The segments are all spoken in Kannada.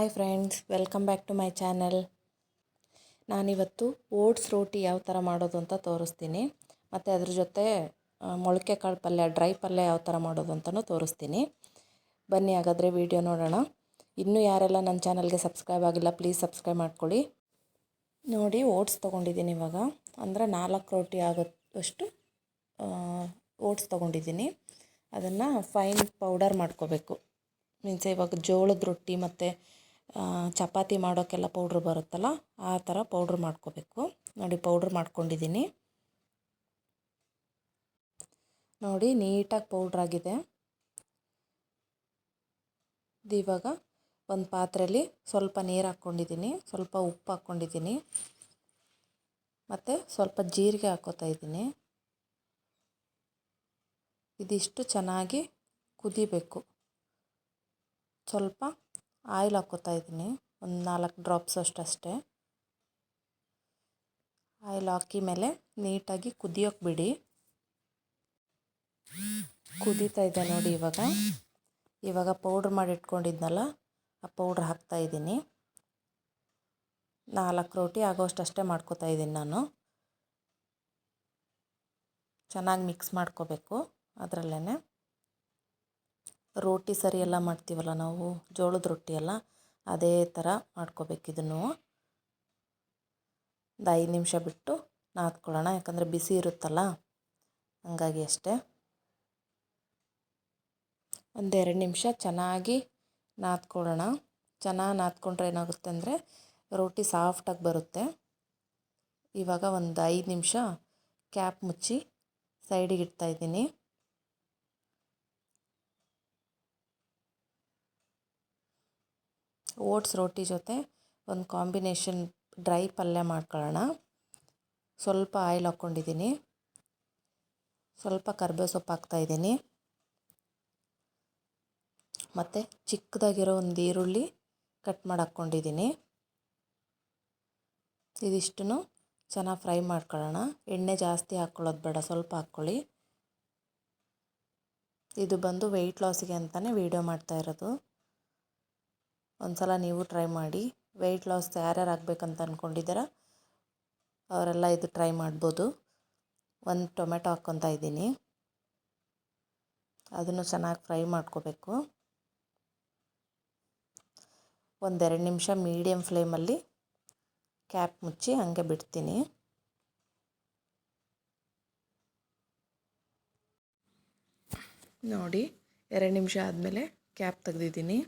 Hi friends, welcome back to my channel. ನಾನಿವತ್ತು ಓಟ್ಸ್ ರೋಟಿ ಯಾವ ಥರ ಮಾಡೋದು ಅಂತ ತೋರಿಸ್ತೀನಿ. ಮತ್ತು ಅದ್ರ ಜೊತೆ ಮೊಳಕೆ ಕಾಳು ಪಲ್ಯ, ಡ್ರೈ ಪಲ್ಯ ಯಾವ ಥರ ಮಾಡೋದು ಅಂತಲೂ ತೋರಿಸ್ತೀನಿ. ಬನ್ನಿ ಹಾಗಾದರೆ ವಿಡಿಯೋ ನೋಡೋಣ. ಇನ್ನೂ ಯಾರೆಲ್ಲ ನನ್ನ ಚಾನಲ್ಗೆ ಸಬ್ಸ್ಕ್ರೈಬ್ ಆಗಿಲ್ಲ, ಪ್ಲೀಸ್ ಸಬ್ಸ್ಕ್ರೈಬ್ ಮಾಡ್ಕೊಳ್ಳಿ. ನೋಡಿ, ಓಟ್ಸ್ ತೊಗೊಂಡಿದ್ದೀನಿ ಇವಾಗ. ಅಂದರೆ 4 ರೋಟಿ ಆಗೋಷ್ಟು ಓಟ್ಸ್ ತೊಗೊಂಡಿದ್ದೀನಿ. ಅದನ್ನು ಫೈನ್ ಪೌಡರ್ ಮಾಡ್ಕೋಬೇಕು. ಮೀನ್ಸ್ ಇವಾಗ ಜೋಳದ ರೊಟ್ಟಿ ಮತ್ತು ಚಪಾತಿ ಮಾಡೋಕ್ಕೆಲ್ಲ ಪೌಡ್ರ್ ಬರುತ್ತಲ್ಲ, ಆ ಥರ ಪೌಡ್ರ್ ಮಾಡ್ಕೋಬೇಕು. ನೋಡಿ, ಪೌಡ್ರ್ ಮಾಡ್ಕೊಂಡಿದ್ದೀನಿ. ನೋಡಿ, ನೀಟಾಗಿ ಪೌಡ್ರಾಗಿದೆ. ಇವಾಗ ಒಂದು ಪಾತ್ರೆಯಲ್ಲಿ ಸ್ವಲ್ಪ ನೀರು ಹಾಕ್ಕೊಂಡಿದ್ದೀನಿ, ಸ್ವಲ್ಪ ಉಪ್ಪು ಹಾಕ್ಕೊಂಡಿದ್ದೀನಿ, ಮತ್ತು ಸ್ವಲ್ಪ ಜೀರಿಗೆ ಹಾಕ್ಕೋತಾ ಇದ್ದೀನಿ. ಇದಿಷ್ಟು ಚೆನ್ನಾಗಿ ಕುದಿಬೇಕು. ಸ್ವಲ್ಪ ಆಯಿಲ್ ಹಾಕ್ಕೋತಾ ಇದ್ದೀನಿ, ಒಂದು 4 ಡ್ರಾಪ್ಸ್ ಅಷ್ಟೇ. ಆಯಿಲ್ ಹಾಕಿ ಮೇಲೆ ನೀಟಾಗಿ ಕುದಿಯೋಕೆ ಬಿಡಿ. ಕುದೀತಾ ಇದೆ ನೋಡಿ. ಇವಾಗ ಪೌಡ್ರ್ ಮಾಡಿ ಇಟ್ಕೊಂಡಿದ್ನಲ್ಲ, ಆ ಪೌಡ್ರ್ ಹಾಕ್ತಾ ಇದ್ದೀನಿ. 4 ರೋಟಿ ಆಗೋಷ್ಟಷ್ಟೇ ಮಾಡ್ಕೋತಾ ಇದ್ದೀನಿ ನಾನು. ಚೆನ್ನಾಗಿ ಮಿಕ್ಸ್ ಮಾಡ್ಕೋಬೇಕು. ಅದರಲ್ಲೇ ರೋಟಿ ಸರಿ ಎಲ್ಲ ಮಾಡ್ತೀವಲ್ಲ ನಾವು, ಜೋಳದ ರೊಟ್ಟಿ ಎಲ್ಲ, ಅದೇ ಥರ ಮಾಡ್ಕೋಬೇಕು. ಇದನ್ನು ಒಂದು 5 ನಿಮಿಷ ಬಿಟ್ಟು ನಾದ್ಕೊಳ್ಳೋಣ, ಯಾಕಂದರೆ ಬಿಸಿ ಇರುತ್ತಲ್ಲ, ಹಂಗಾಗಿ ಅಷ್ಟೇ. ಒಂದು 2 ನಿಮಿಷ ಚೆನ್ನಾಗಿ ನಾದ್ಕೊಳ್ಳೋಣ. ಚೆನ್ನಾಗಿ ನಾದ್ಕೊಂಡ್ರೆ ಏನಾಗುತ್ತೆ ಅಂದರೆ ರೋಟಿ ಸಾಫ್ಟಾಗಿ ಬರುತ್ತೆ. ಇವಾಗ ಒಂದು 5 ನಿಮಿಷ ಕ್ಯಾಪ್ ಮುಚ್ಚಿ ಸೈಡಿಗೆ ಇಡ್ತಾಯಿದ್ದೀನಿ. ಓಟ್ಸ್ ರೋಟಿ ಜೊತೆ ಒಂದು ಕಾಂಬಿನೇಷನ್ ಡ್ರೈ ಪಲ್ಯ ಮಾಡ್ಕೊಳ್ಳೋಣ. ಸ್ವಲ್ಪ ಆಯಿಲ್ ಹಾಕ್ಕೊಂಡಿದ್ದೀನಿ, ಸ್ವಲ್ಪ ಕರಿಬೇವು ಸೊಪ್ಪು ಹಾಕ್ತಾಯಿದ್ದೀನಿ, ಮತ್ತು ಚಿಕ್ಕದಾಗಿರೋ ಒಂದು ಈರುಳ್ಳಿ ಕಟ್ ಮಾಡಿ ಹಾಕ್ಕೊಂಡಿದ್ದೀನಿ. ಇದಿಷ್ಟನ್ನು ಚೆನ್ನಾಗಿ ಫ್ರೈ ಮಾಡ್ಕೊಳ್ಳೋಣ. ಎಣ್ಣೆ ಜಾಸ್ತಿ ಹಾಕ್ಕೊಳ್ಳೋದು ಬೇಡ, ಸ್ವಲ್ಪ ಹಾಕ್ಕೊಳ್ಳಿ. ಇದು ಬಂದು ವೆಯ್ಟ್ ಲಾಸಿಗೆ ಅಂತಲೇ ವೀಡಿಯೋ ಮಾಡ್ತಾ ಇರೋದು. ಒಂದು ಸಲ ನೀವು ಟ್ರೈ ಮಾಡಿ. ವೆಯ್ಟ್ ಲಾಸ್ ಯಾರ್ಯಾರು ಆಗಬೇಕಂತ ಅಂದ್ಕೊಂಡಿದ್ದೀರ ಅವರೆಲ್ಲ ಇದು ಟ್ರೈ ಮಾಡ್ಬೋದು. ಒಂದು ಟೊಮೆಟೊ ಹಾಕ್ಕೊತಾ ಇದ್ದೀನಿ, ಅದನ್ನು ಚೆನ್ನಾಗಿ ಫ್ರೈ ಮಾಡ್ಕೋಬೇಕು. ಒಂದು 2 ನಿಮಿಷ ಮೀಡಿಯಮ್ ಫ್ಲೇಮಲ್ಲಿ ಕ್ಯಾಪ್ ಮುಚ್ಚಿ ಹಾಗೆ ಬಿಡ್ತೀನಿ. ನೋಡಿ, 2 ನಿಮಿಷ ಆದಮೇಲೆ ಕ್ಯಾಪ್ ತೆಗೆದಿದ್ದೀನಿ.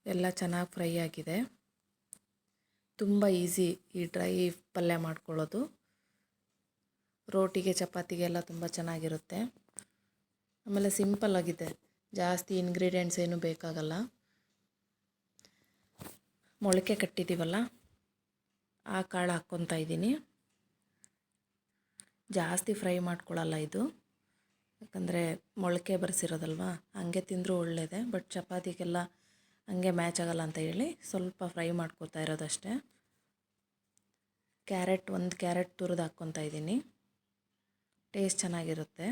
ಎಲ್ಲ ಚೆನ್ನಾಗಿ ಫ್ರೈ ಆಗಿದೆ. ತುಂಬ ಈಸಿ ಈ ಡ್ರೈ ಪಲ್ಯ ಮಾಡ್ಕೊಳ್ಳೋದು. ರೋಟಿಗೆ ಚಪಾತಿಗೆಲ್ಲ ತುಂಬ ಚೆನ್ನಾಗಿರುತ್ತೆ. ಆಮೇಲೆ ಸಿಂಪಲ್ ಆಗಿದೆ, ಜಾಸ್ತಿ ಇಂಗ್ರೀಡಿಯೆಂಟ್ಸ್ ಏನೂ ಬೇಕಾಗಲ್ಲ. ಮೊಳಕೆ ಕಟ್ಟಿದ್ದೀವಲ್ಲ, ಆ ಕಾಳು ಹಾಕ್ಕೊತಾ ಇದ್ದೀನಿ. ಜಾಸ್ತಿ ಫ್ರೈ ಮಾಡ್ಕೊಳ್ಳಲ್ಲ ಇದು, ಯಾಕಂದರೆ ಮೊಳಕೆ ಬರ್ಸಿರೋದಲ್ವ, ಹಂಗೆ ತಿಂದರೂ ಒಳ್ಳೆಯದೇ. ಬಟ್ ಚಪಾತಿಗೆಲ್ಲ ಹಂಗೆ ಮ್ಯಾಚ್ ಆಗಲ್ಲ ಅಂತ ಹೇಳಿ ಸ್ವಲ್ಪ ಫ್ರೈ ಮಾಡ್ಕೋತಾ ಇರೋದಷ್ಟೇ. ಒಂದು ಕ್ಯಾರೆಟ್ ತುರಿದು ಹಾಕ್ಕೊತಾ ಇದ್ದೀನಿ. ಟೇಸ್ಟ್ ಚೆನ್ನಾಗಿರುತ್ತೆ.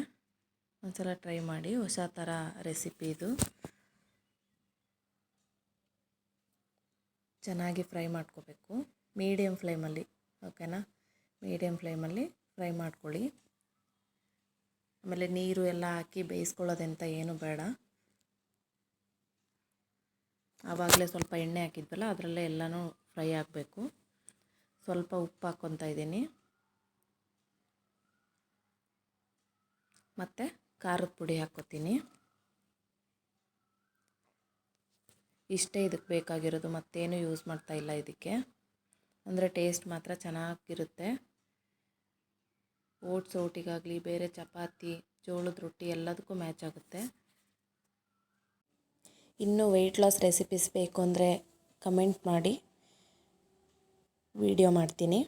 ಒಂದು ಸಲ ಟ್ರೈ ಮಾಡಿ, ಹೊಸ ಥರ ರೆಸಿಪಿ ಇದು. ಚೆನ್ನಾಗಿ ಫ್ರೈ ಮಾಡ್ಕೋಬೇಕು ಮೀಡಿಯಮ್ ಫ್ಲೇಮಲ್ಲಿ, ಓಕೆನಾ? ಮೀಡಿಯಮ್ ಫ್ಲೇಮಲ್ಲಿ ಫ್ರೈ ಮಾಡ್ಕೊಳ್ಳಿ. ಆಮೇಲೆ ನೀರು ಎಲ್ಲ ಹಾಕಿ ಬೇಯಿಸ್ಕೊಳ್ಳೋದಂತ ಏನು ಬೇಡ. ಆವಾಗಲೇ ಸ್ವಲ್ಪ ಎಣ್ಣೆ ಹಾಕಿದ್ವಲ್ಲ, ಅದರಲ್ಲೇ ಎಲ್ಲನೂ ಫ್ರೈ ಆಗಬೇಕು. ಸ್ವಲ್ಪ ಉಪ್ಪು ಹಾಕ್ಕೊತಾ ಇದ್ದೀನಿ, ಮತ್ತು ಖಾರದ ಪುಡಿ ಹಾಕ್ಕೊತೀನಿ. ಇಷ್ಟೇ ಇದಕ್ಕೆ ಬೇಕಾಗಿರೋದು, ಮತ್ತೇನು ಯೂಸ್ ಮಾಡ್ತಾಯಿಲ್ಲ ಇದಕ್ಕೆ. ಅಂದರೆ ಟೇಸ್ಟ್ ಮಾತ್ರ ಚೆನ್ನಾಗಿರುತ್ತೆ. ಓಟ್ಸ್ ರೋಟಿಗಾಗಲಿ, ಬೇರೆ ಚಪಾತಿ, ಜೋಳದ ರೊಟ್ಟಿ ಎಲ್ಲದಕ್ಕೂ ಮ್ಯಾಚ್ ಆಗುತ್ತೆ. ಇನ್ನೂ ವೆಯ್ಟ್ ಲಾಸ್ ರೆಸಿಪೀಸ್ ಬೇಕು ಅಂದರೆ ಕಮೆಂಟ್ ಮಾಡಿ, ವಿಡಿಯೋ ಮಾಡ್ತೀನಿ.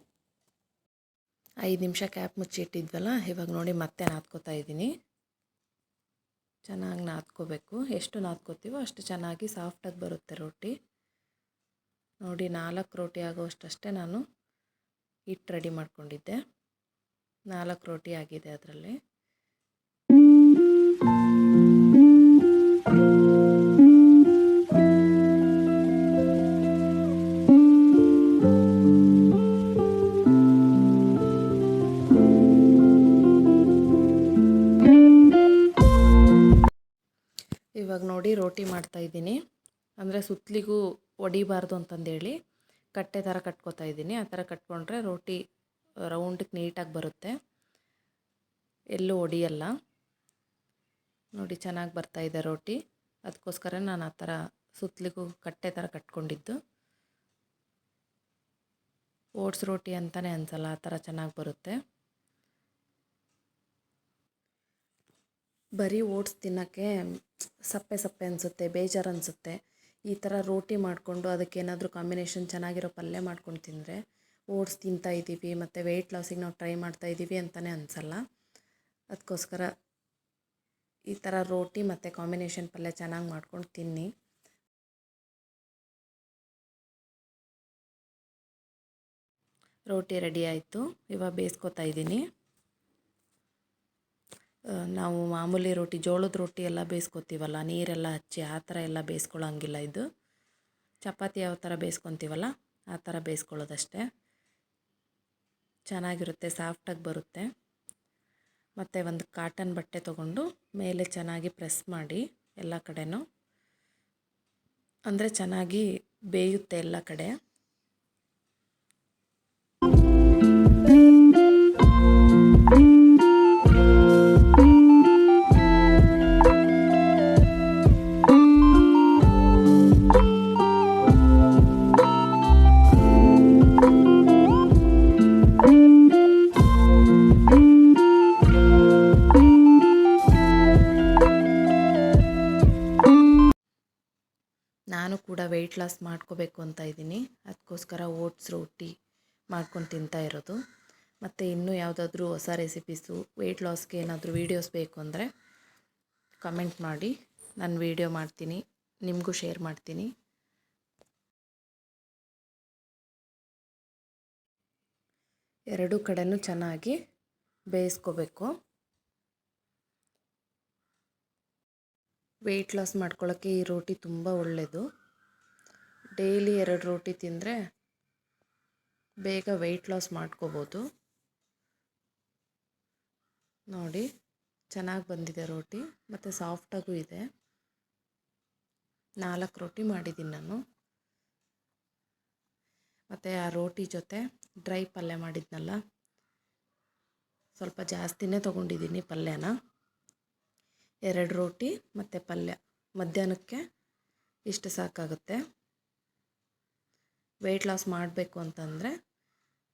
5 ನಿಮಿಷ ಕ್ಯಾಪ್ ಮುಚ್ಚಿಟ್ಟಿದ್ವಲ್ಲ, ಇವಾಗ ನೋಡಿ ಮತ್ತೆ ನಾದ್ಕೋತಾ ಇದ್ದೀನಿ. ಚೆನ್ನಾಗಿ ನಾದ್ಕೋಬೇಕು. ಎಷ್ಟು ನಾದ್ಕೋತೀವೋ ಅಷ್ಟು ಚೆನ್ನಾಗಿ ಸಾಫ್ಟಾಗಿ ಬರುತ್ತೆ ರೋಟಿ. ನೋಡಿ, 4 ರೋಟಿ ಆಗೋಷ್ಟಷ್ಟೇ ನಾನು ಹಿಟ್ಟು ರೆಡಿ ಮಾಡ್ಕೊಂಡಿದ್ದೆ. 4 ರೋಟಿ ಆಗಿದೆ ಅದರಲ್ಲಿ. ಇವಾಗ ನೋಡಿ ರೋಟಿ ಮಾಡ್ತಾಯಿದ್ದೀನಿ. ಅಂದರೆ ಸುತ್ತಲಿಗೂ ಒಡಿಬಾರ್ದು ಅಂತಂದೇಳಿ ಕಟ್ಟೆ ಥರ ಕಟ್ಕೋತಾ ಇದ್ದೀನಿ. ಆ ಥರ ಕಟ್ಕೊಂಡ್ರೆ ರೋಟಿ ರೌಂಡಕ್ಕೆ ನೀಟಾಗಿ ಬರುತ್ತೆ, ಎಲ್ಲೂ ಒಡಿಯಲ್ಲ. ನೋಡಿ ಚೆನ್ನಾಗಿ ಬರ್ತಾಯಿದೆ ರೋಟಿ. ಅದಕ್ಕೋಸ್ಕರ ನಾನು ಆ ಥರ ಸುತ್ತಲಿಗೂ ಕಟ್ಟೆ ಥರ ಕಟ್ಕೊಂಡಿದ್ದು. ಓಟ್ಸ್ ರೋಟಿ ಅಂತಲೇ ಅನಿಸಲ್ಲ, ಆ ಥರ ಚೆನ್ನಾಗಿ ಬರುತ್ತೆ. ಬರೀ ಓಟ್ಸ್ ತಿನ್ನೋಕ್ಕೆ ಸಪ್ಪೆ ಸಪ್ಪೆ ಅನಿಸುತ್ತೆ, ಬೇಜಾರು ಅನಿಸುತ್ತೆ. ಈ ಥರ ರೋಟಿ ಮಾಡಿಕೊಂಡು ಅದಕ್ಕೇನಾದರೂ ಕಾಂಬಿನೇಷನ್ ಚೆನ್ನಾಗಿರೋ ಪಲ್ಯ ಮಾಡ್ಕೊಂಡು ತಿಂದರೆ ಓಟ್ಸ್ ತಿಂತಾಯಿದ್ದೀವಿ ಮತ್ತು ವೆಯ್ಟ್ ಲಾಸಿಗೆ ನಾವು ಟ್ರೈ ಮಾಡ್ತಾಯಿದ್ದೀವಿ ಅಂತಲೇ ಅನಿಸಲ್ಲ. ಅದಕ್ಕೋಸ್ಕರ ಈ ಥರ ರೋಟಿ ಮತ್ತು ಕಾಂಬಿನೇಷನ್ ಪಲ್ಯ ಚೆನ್ನಾಗಿ ಮಾಡ್ಕೊಂಡು ತಿನ್ನಿ. ರೋಟಿ ರೆಡಿ ಆಯಿತು. ಇವಾಗ ಬೇಯಿಸ್ಕೊತಾ ಇದ್ದೀನಿ. ನಾವು ಮಾಮೂಲಿ ರೋಟಿ, ಜೋಳದ ರೋಟಿ ಎಲ್ಲ ಬೇಯಿಸ್ಕೊತೀವಲ್ಲ, ನೀರೆಲ್ಲ ಹಚ್ಚಿ ಆ ಥರ ಎಲ್ಲ ಬೇಯಿಸ್ಕೊಳ್ಳೋಂಗಿಲ್ಲ. ಇದು ಚಪಾತಿ ಯಾವ ಥರ ಬೇಯಿಸ್ಕೊತೀವಲ್ಲ ಆ ಥರ ಬೇಯಿಸ್ಕೊಳ್ಳೋದಷ್ಟೇ. ಚೆನ್ನಾಗಿರುತ್ತೆ, ಸಾಫ್ಟಾಗಿ ಬರುತ್ತೆ. ಮತ್ತು ಒಂದು ಕಾಟನ್ ಬಟ್ಟೆ ತೊಗೊಂಡು ಮೇಲೆ ಚೆನ್ನಾಗಿ ಪ್ರೆಸ್ ಮಾಡಿ ಎಲ್ಲ ಕಡೆನೂ, ಅಂದರೆ ಚೆನ್ನಾಗಿ ಬೇಯುತ್ತೆ ಎಲ್ಲ ಕಡೆ. ನಾನು ಕೂಡ ವೆಯ್ಟ್ ಲಾಸ್ ಮಾಡ್ಕೋಬೇಕು ಅಂತ ಇದ್ದೀನಿ. ಅದಕ್ಕೋಸ್ಕರ ಓಟ್ಸ್ ರೋಟಿ ಮಾಡ್ಕೊಂಡು ತಿಂತಾ ಇರೋದು. ಮತ್ತು ಇನ್ನೂ ಯಾವುದಾದ್ರೂ ಹೊಸ ರೆಸಿಪೀಸು, ವೆಯ್ಟ್ ಲಾಸ್ಗೆ ಏನಾದರೂ ವೀಡಿಯೋಸ್ ಬೇಕು ಅಂದರೆ ಕಮೆಂಟ್ ಮಾಡಿ, ನಾನು ವೀಡಿಯೋ ಮಾಡ್ತೀನಿ, ನಿಮಗೂ ಶೇರ್ ಮಾಡ್ತೀನಿ. ಎರಡೂ ಕಡೆನೂ ಚೆನ್ನಾಗಿ ಬೇಯಿಸ್ಕೋಬೇಕು. ವೆಯ್ಟ್ ಲಾಸ್ ಮಾಡ್ಕೊಳ್ಳೋಕ್ಕೆ ಈ ರೋಟಿ ತುಂಬ ಒಳ್ಳೆಯದು. ಡೈಲಿ 2 ರೋಟಿ ತಿಂದರೆ ಬೇಗ ವೆಯ್ಟ್ ಲಾಸ್ ಮಾಡ್ಕೋಬೋದು. ನೋಡಿ ಚೆನ್ನಾಗಿ ಬಂದಿದೆ ರೋಟಿ, ಮತ್ತು ಸಾಫ್ಟಾಗೂ ಇದೆ. 4 ರೋಟಿ ಮಾಡಿದ್ದೀನಿ ನಾನು. ಮತ್ತು ಆ ರೋಟಿ ಜೊತೆ ಡ್ರೈ ಪಲ್ಯ ಮಾಡಿದ್ನಲ್ಲ, ಸ್ವಲ್ಪ ಜಾಸ್ತಿನೇ ತೊಗೊಂಡಿದ್ದೀನಿ ಪಲ್ಯನ. 2 ರೋಟಿ ಮತ್ತು ಪಲ್ಯ ಮಧ್ಯಾಹ್ನಕ್ಕೆ ಇಷ್ಟು ಸಾಕಾಗುತ್ತೆ. ವೆಯ್ಟ್ ಲಾಸ್ ಮಾಡಬೇಕು ಅಂತಂದರೆ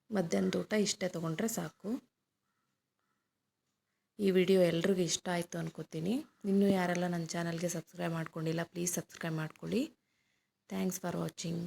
ಮಧ್ಯಾಹ್ನದ ಊಟ ಇಷ್ಟೇ ತೊಗೊಂಡ್ರೆ ಸಾಕು. ಈ ವಿಡಿಯೋ ಎಲ್ರಿಗೂ ಇಷ್ಟ ಆಯಿತು ಅನ್ಕೋತೀನಿ. ಇನ್ನೂ ಯಾರೆಲ್ಲ ನನ್ನ ಚಾನಲ್ಗೆ ಸಬ್ಸ್ಕ್ರೈಬ್ ಮಾಡ್ಕೊಂಡಿಲ್ಲ, ಪ್ಲೀಸ್ ಸಬ್ಸ್ಕ್ರೈಬ್ ಮಾಡ್ಕೊಳ್ಳಿ. Thanks for watching.